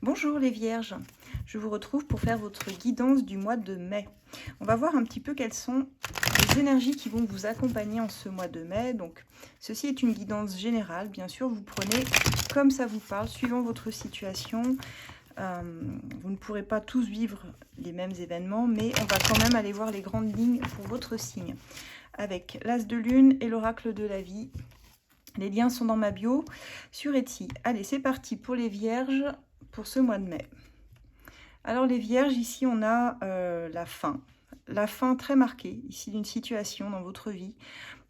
Bonjour les Vierges, je vous retrouve pour faire votre guidance du mois de mai. On va voir un petit peu quelles sont les énergies qui vont vous accompagner en ce mois de mai. Donc, ceci est une guidance générale. Bien sûr, vous prenez comme ça vous parle, suivant votre situation. Vous ne pourrez pas tous vivre les mêmes événements, mais on va quand même aller voir les grandes lignes pour votre signe. Avec l'As de Lune et l'Oracle de la Vie. Les liens sont dans ma bio sur Etsy. Allez, c'est parti pour les Vierges pour ce mois de mai. Alors les Vierges, ici on a la fin très marquée ici d'une situation dans votre vie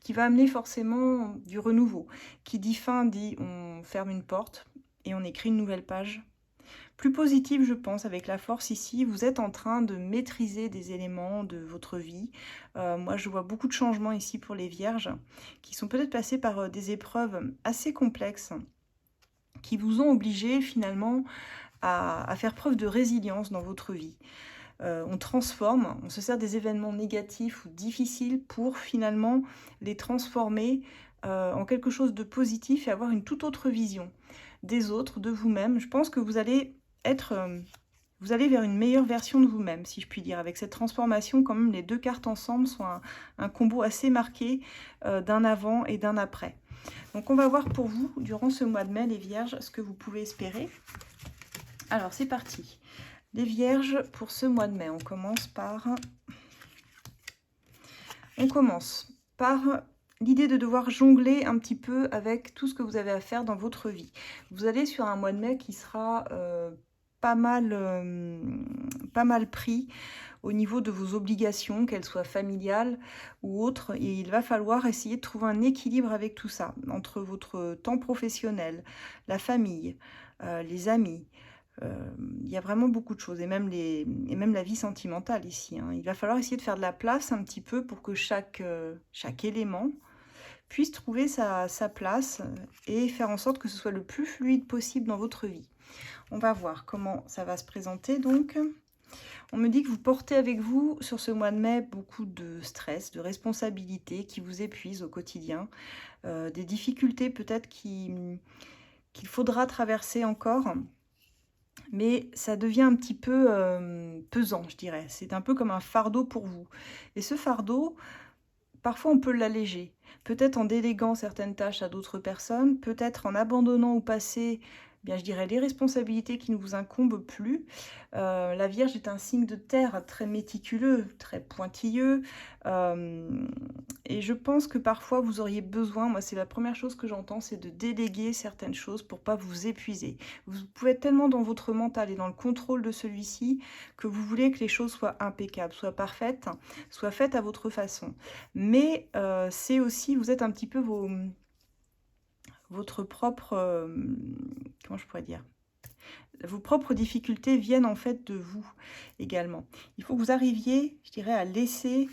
qui va amener forcément du renouveau. Qui dit fin dit on ferme une porte et on écrit une nouvelle page. Plus positive je pense avec la force ici, vous êtes en train de maîtriser des éléments de votre vie. Moi je vois beaucoup de changements ici pour les Vierges qui sont peut-être passés par des épreuves assez complexes qui vous ont obligé finalement à faire preuve de résilience dans votre vie. On transforme, on se sert des événements négatifs ou difficiles pour finalement les transformer en quelque chose de positif et avoir une toute autre vision des autres, de vous-même. Je pense que vous allez vous allez vers une meilleure version de vous-même, si je puis dire. Avec cette transformation, quand même, les deux cartes ensemble sont un combo assez marqué d'un avant et d'un après. Donc on va voir pour vous, durant ce mois de mai, les Vierges, ce que vous pouvez espérer. Alors, c'est parti. Les Vierges, pour ce mois de mai, on commence par l'idée de devoir jongler un petit peu avec tout ce que vous avez à faire dans votre vie. Vous allez sur un mois de mai qui sera pas mal pris au niveau de vos obligations, qu'elles soient familiales ou autres. Et il va falloir essayer de trouver un équilibre avec tout ça, entre votre temps professionnel, la famille, les amis. Il y a vraiment beaucoup de choses, et même la vie sentimentale ici. Il va falloir essayer de faire de la place un petit peu pour que chaque élément puisse trouver sa place et faire en sorte que ce soit le plus fluide possible dans votre vie. On va voir comment ça va se présenter donc. On me dit que vous portez avec vous sur ce mois de mai beaucoup de stress, de responsabilités qui vous épuisent au quotidien, des difficultés peut-être qu'il faudra traverser encore. Mais ça devient un petit peu pesant, je dirais. C'est un peu comme un fardeau pour vous. Et ce fardeau, parfois on peut l'alléger. Peut-être en déléguant certaines tâches à d'autres personnes, peut-être en abandonnant au passé, bien je dirais, les responsabilités qui ne vous incombent plus. La Vierge est un signe de terre très méticuleux, très pointilleux. Et je pense que parfois vous auriez besoin, moi c'est la première chose que j'entends, c'est de déléguer certaines choses pour pas vous épuiser. Vous pouvez être tellement dans votre mental et dans le contrôle de celui-ci que vous voulez que les choses soient impeccables, soient parfaites, soient faites à votre façon. Mais c'est aussi, vous êtes un petit peu votre propre, comment je pourrais dire, vos propres difficultés viennent en fait de vous également. Il faut que vous arriviez, je dirais, à laisser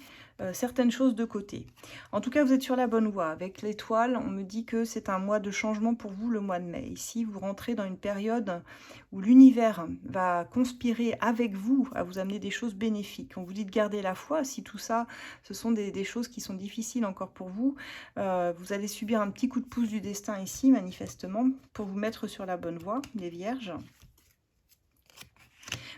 certaines choses de côté. En tout cas, vous êtes sur la bonne voie. Avec l'étoile, on me dit que c'est un mois de changement pour vous, le mois de mai. Ici, vous rentrez dans une période où l'univers va conspirer avec vous à vous amener des choses bénéfiques. On vous dit de garder la foi. Si tout ça, ce sont des choses qui sont difficiles encore pour vous, vous allez subir un petit coup de pouce du destin ici, manifestement, pour vous mettre sur la bonne voie, les Vierges.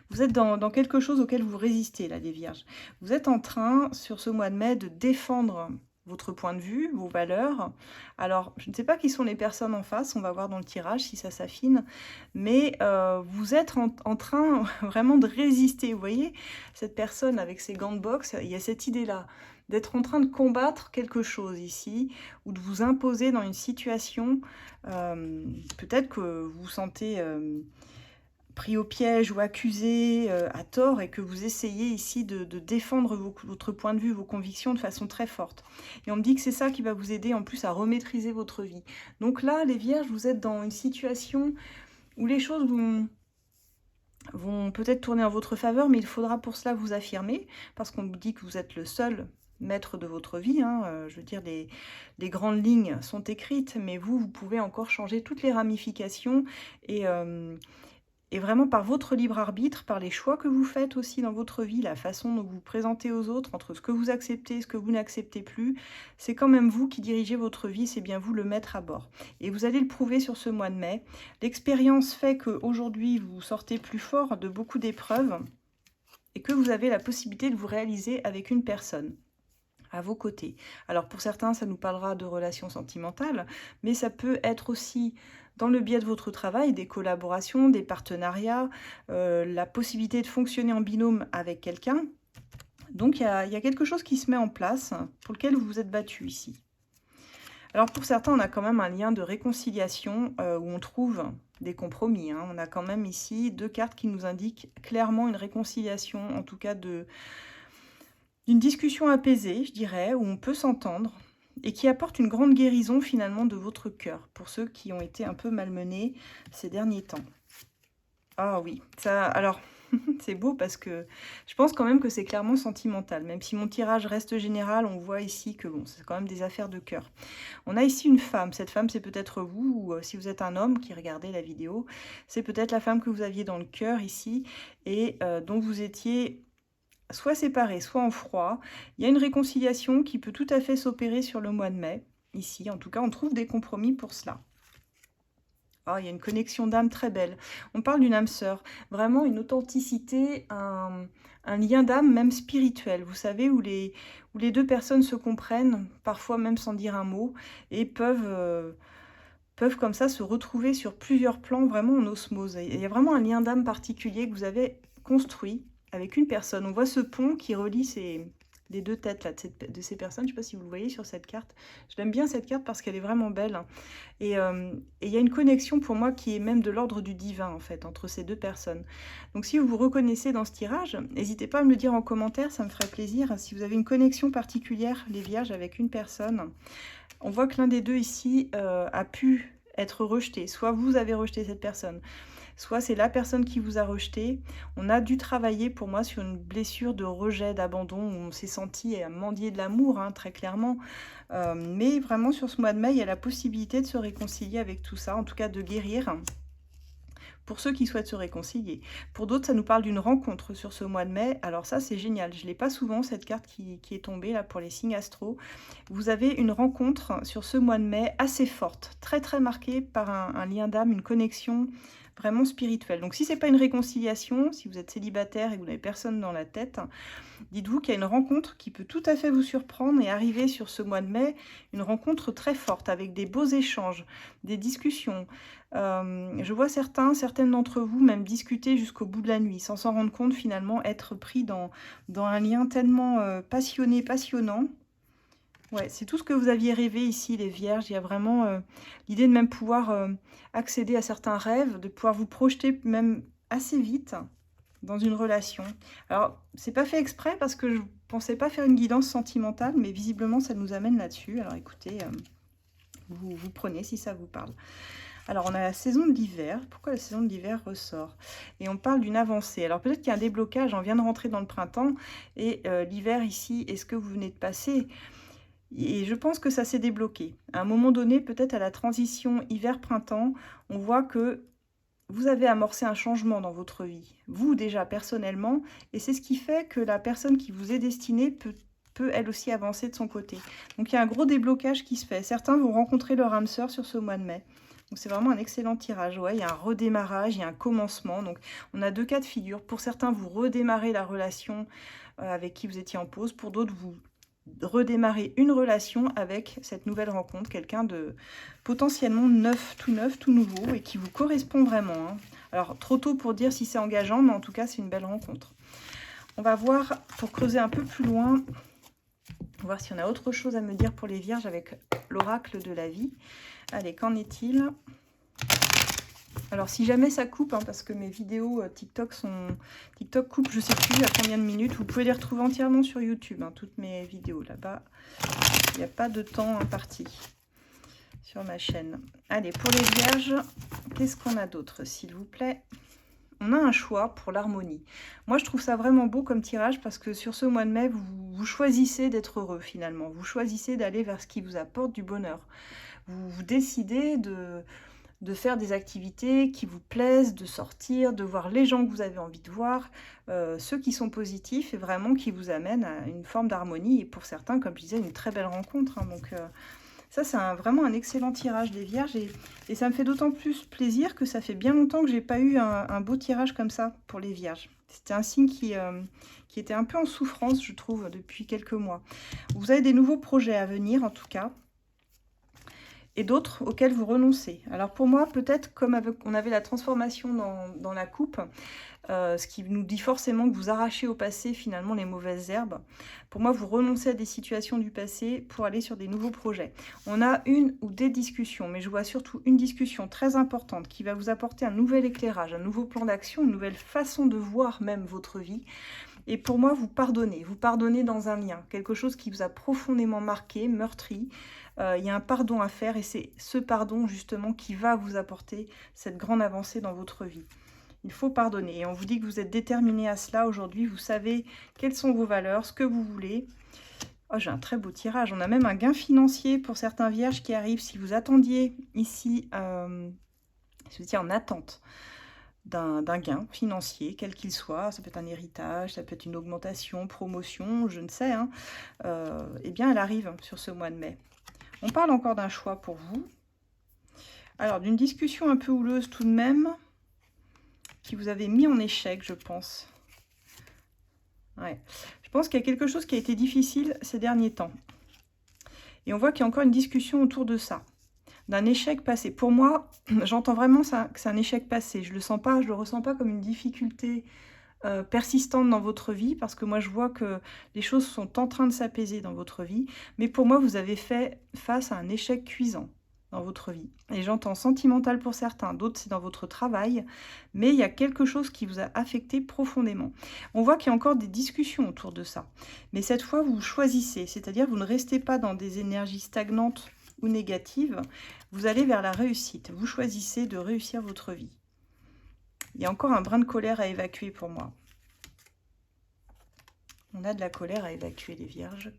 Vous êtes dans quelque chose auquel vous résistez, là, les Vierges. Vous êtes en train, sur ce mois de mai, de défendre votre point de vue, vos valeurs. Alors, je ne sais pas qui sont les personnes en face, on va voir dans le tirage si ça s'affine, mais vous êtes en train vraiment de résister. Vous voyez, cette personne avec ses gants de boxe, il y a cette idée-là, d'être en train de combattre quelque chose ici, ou de vous imposer dans une situation, peut-être que vous vous sentez pris au piège ou accusé à tort et que vous essayez ici de défendre votre point de vue, vos convictions de façon très forte. Et on me dit que c'est ça qui va vous aider en plus à remaîtriser votre vie. Donc là, les Vierges, vous êtes dans une situation où les choses vont peut-être tourner en votre faveur, mais il faudra pour cela vous affirmer, parce qu'on vous dit que vous êtes le seul maître de votre vie. Je veux dire, les grandes lignes sont écrites, mais vous pouvez encore changer toutes les ramifications Et vraiment par votre libre arbitre, par les choix que vous faites aussi dans votre vie, la façon dont vous vous présentez aux autres, entre ce que vous acceptez et ce que vous n'acceptez plus, c'est quand même vous qui dirigez votre vie, c'est bien vous le maître à bord. Et vous allez le prouver sur ce mois de mai. L'expérience fait qu'aujourd'hui, vous sortez plus fort de beaucoup d'épreuves et que vous avez la possibilité de vous réaliser avec une personne à vos côtés. Alors pour certains, ça nous parlera de relations sentimentales, mais ça peut être aussi dans le biais de votre travail, des collaborations, des partenariats, la possibilité de fonctionner en binôme avec quelqu'un. Donc il y a quelque chose qui se met en place pour lequel vous vous êtes battu ici. Alors pour certains, on a quand même un lien de réconciliation où on trouve des compromis. On a quand même ici 2 cartes qui nous indiquent clairement une réconciliation, en tout cas d'une discussion apaisée, je dirais, où on peut s'entendre et qui apporte une grande guérison finalement de votre cœur pour ceux qui ont été un peu malmenés ces derniers temps. Ah oui, ça, alors c'est beau parce que je pense quand même que c'est clairement sentimental. Même si mon tirage reste général, on voit ici que bon, c'est quand même des affaires de cœur. On a ici une femme. Cette femme, c'est peut-être vous, ou si vous êtes un homme qui regardez la vidéo, c'est peut-être la femme que vous aviez dans le cœur ici et dont vous étiez soit séparés, soit en froid. Il y a une réconciliation qui peut tout à fait s'opérer sur le mois de mai. Ici, en tout cas, on trouve des compromis pour cela. Ah, il y a une connexion d'âme très belle. On parle d'une âme sœur. Vraiment une authenticité, un lien d'âme même spirituel. Vous savez, où les 2 personnes se comprennent, parfois même sans dire un mot, et peuvent comme ça se retrouver sur plusieurs plans, vraiment en osmose. Il y a vraiment un lien d'âme particulier que vous avez construit avec une personne. On voit ce pont qui relie les 2 têtes là, de ces personnes. Je ne sais pas si vous le voyez sur cette carte. Je l'aime bien cette carte parce qu'elle est vraiment belle. Et il y a une connexion pour moi qui est même de l'ordre du divin en fait, entre ces 2 personnes. Donc si vous vous reconnaissez dans ce tirage, n'hésitez pas à me le dire en commentaire, ça me ferait plaisir. Si vous avez une connexion particulière, les vierges, avec une personne, on voit que l'un des 2 ici a pu être rejeté. Soit vous avez rejeté cette personne, soit c'est la personne qui vous a rejeté. On a dû travailler pour moi sur une blessure de rejet, d'abandon, où on s'est senti mendier de l'amour, très clairement. Mais vraiment sur ce mois de mai, il y a la possibilité de se réconcilier avec tout ça, en tout cas de guérir. Pour ceux qui souhaitent se réconcilier. Pour d'autres, ça nous parle d'une rencontre sur ce mois de mai. Alors ça, c'est génial. Je ne l'ai pas souvent, cette carte qui est tombée là pour les signes astro. Vous avez une rencontre sur ce mois de mai assez forte, très très marquée par un lien d'âme, une connexion vraiment spirituelle. Donc si ce n'est pas une réconciliation, si vous êtes célibataire et que vous n'avez personne dans la tête, dites-vous qu'il y a une rencontre qui peut tout à fait vous surprendre et arriver sur ce mois de mai, une rencontre très forte avec des beaux échanges, des discussions. Je vois certaines d'entre vous même discuter jusqu'au bout de la nuit, sans s'en rendre compte finalement, être pris dans un lien tellement passionné, passionnant. Ouais, c'est tout ce que vous aviez rêvé ici, les vierges. Il y a vraiment l'idée de même pouvoir accéder à certains rêves, de pouvoir vous projeter même assez vite dans une relation. Alors, c'est pas fait exprès parce que je pensais pas faire une guidance sentimentale, mais visiblement, ça nous amène là-dessus. Alors, écoutez, vous prenez si ça vous parle. Alors, on a la saison de l'hiver. Pourquoi la saison de l'hiver ressort? Et on parle d'une avancée. Alors, peut-être qu'il y a un déblocage. On vient de rentrer dans le printemps. Et l'hiver, ici, est-ce que vous venez de passer? Et je pense que ça s'est débloqué. À un moment donné, peut-être à la transition hiver-printemps, on voit que vous avez amorcé un changement dans votre vie. Vous, déjà, personnellement. Et c'est ce qui fait que la personne qui vous est destinée peut elle aussi avancer de son côté. Donc, il y a un gros déblocage qui se fait. Certains vont rencontrer leur âme sœur sur ce mois de mai. Donc, c'est vraiment un excellent tirage. Ouais, il y a un redémarrage, il y a un commencement. Donc, on a 2 cas de figure. Pour certains, vous redémarrez la relation avec qui vous étiez en pause. Pour d'autres, vous redémarrer une relation avec cette nouvelle rencontre, quelqu'un de potentiellement neuf, tout nouveau et qui vous correspond vraiment. Alors, trop tôt pour dire si c'est engageant, mais en tout cas, c'est une belle rencontre. On va voir, pour creuser un peu plus loin, voir si on a autre chose à me dire pour les vierges avec l'oracle de la vie. Allez, qu'en est-il ? Alors, si jamais ça coupe, parce que mes vidéos TikTok coupe, je sais plus à combien de minutes, vous pouvez les retrouver entièrement sur YouTube, toutes mes vidéos là-bas. Il n'y a pas de temps imparti sur ma chaîne. Allez, pour les vierges, qu'est-ce qu'on a d'autre, s'il vous plaît? On a un choix pour l'harmonie. Moi, je trouve ça vraiment beau comme tirage parce que sur ce mois de mai, vous choisissez d'être heureux finalement. Vous choisissez d'aller vers ce qui vous apporte du bonheur. Vous décidez de faire des activités qui vous plaisent, de sortir, de voir les gens que vous avez envie de voir, ceux qui sont positifs et vraiment qui vous amènent à une forme d'harmonie. Et pour certains, comme je disais, une très belle rencontre. Hein. Donc ça, c'est vraiment un excellent tirage des Vierges. Et ça me fait d'autant plus plaisir que ça fait bien longtemps que j'ai pas eu un beau tirage comme ça pour les Vierges. C'était un signe qui était un peu en souffrance, je trouve, depuis quelques mois. Vous avez des nouveaux projets à venir, en tout cas, et d'autres auxquels vous renoncez. Alors pour moi, peut-être comme on avait la transformation dans la coupe, ce qui nous dit forcément que vous arrachez au passé finalement les mauvaises herbes. Pour moi, vous renoncez à des situations du passé pour aller sur des nouveaux projets. On a une ou des discussions, mais je vois surtout une discussion très importante qui va vous apporter un nouvel éclairage, un nouveau plan d'action, une nouvelle façon de voir même votre vie. Et pour moi, vous pardonnez dans un lien, quelque chose qui vous a profondément marqué, meurtri. Il y a un pardon à faire et c'est ce pardon justement qui va vous apporter cette grande avancée dans votre vie. Il faut pardonner et on vous dit que vous êtes déterminé à cela aujourd'hui. Vous savez quelles sont vos valeurs, ce que vous voulez. Oh, j'ai un très beau tirage. On a même un gain financier pour certains vierges qui arrivent. Si vous attendiez ici, si vous étiez en attente d'un gain financier, quel qu'il soit, ça peut être un héritage, ça peut être une augmentation, promotion, je ne sais, hein, eh bien elle arrive sur ce mois de mai. On parle encore d'un choix pour vous. Alors, d'une discussion un peu houleuse tout de même, qui vous avait mis en échec, je pense. Ouais. Je pense qu'il y a quelque chose qui a été difficile ces derniers temps. Et on voit qu'il y a encore une discussion autour de ça, d'un échec passé. Pour moi, j'entends vraiment ça, que c'est un échec passé. Je le sens pas, je le ressens pas comme une difficulté persistante dans votre vie, parce que moi je vois que les choses sont en train de s'apaiser dans votre vie, mais pour moi vous avez fait face à un échec cuisant dans votre vie. Et j'entends sentimental pour certains, d'autres c'est dans votre travail, mais il y a quelque chose qui vous a affecté profondément. On voit qu'il y a encore des discussions autour de ça, mais cette fois vous choisissez, c'est-à-dire vous ne restez pas dans des énergies stagnantes ou négatives, vous allez vers la réussite, vous choisissez de réussir votre vie. Il y a encore un brin de colère à évacuer pour moi. On a de la colère à évacuer, les vierges.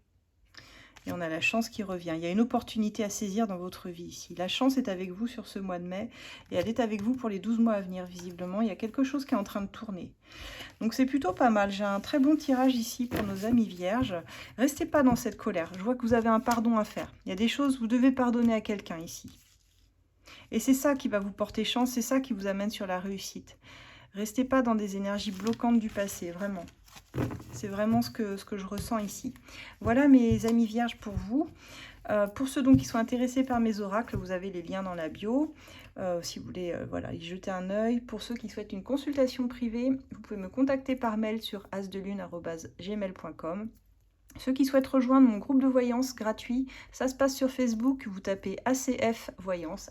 Et on a la chance qui revient. Il y a une opportunité à saisir dans votre vie ici. La chance est avec vous sur ce mois de mai. Et elle est avec vous pour les 12 mois à venir, visiblement. Il y a quelque chose qui est en train de tourner. Donc c'est plutôt pas mal. J'ai un très bon tirage ici pour nos amis vierges. Restez pas dans cette colère. Je vois que vous avez un pardon à faire. Il y a des choses, vous devez pardonner à quelqu'un ici. Et c'est ça qui va vous porter chance, c'est ça qui vous amène sur la réussite. Restez pas dans des énergies bloquantes du passé, vraiment. C'est vraiment ce que je ressens ici. Voilà mes amis vierges pour vous. Pour ceux donc qui sont intéressés par mes oracles, vous avez les liens dans la bio. Si vous voulez voilà, y jeter un œil. Pour ceux qui souhaitent une consultation privée, vous pouvez me contacter par mail sur asdelune@gmail.com. Ceux qui souhaitent rejoindre mon groupe de voyance gratuit, ça se passe sur Facebook, vous tapez ACF Voyance,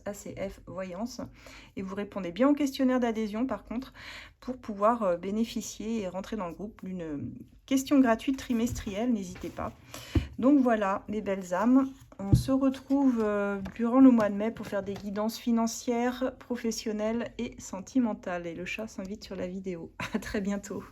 et vous répondez bien au questionnaire d'adhésion par contre, pour pouvoir bénéficier et rentrer dans le groupe d'une question gratuite trimestrielle, n'hésitez pas. Donc voilà, mes belles âmes, on se retrouve durant le mois de mai pour faire des guidances financières, professionnelles et sentimentales. Et le chat s'invite sur la vidéo. À très bientôt.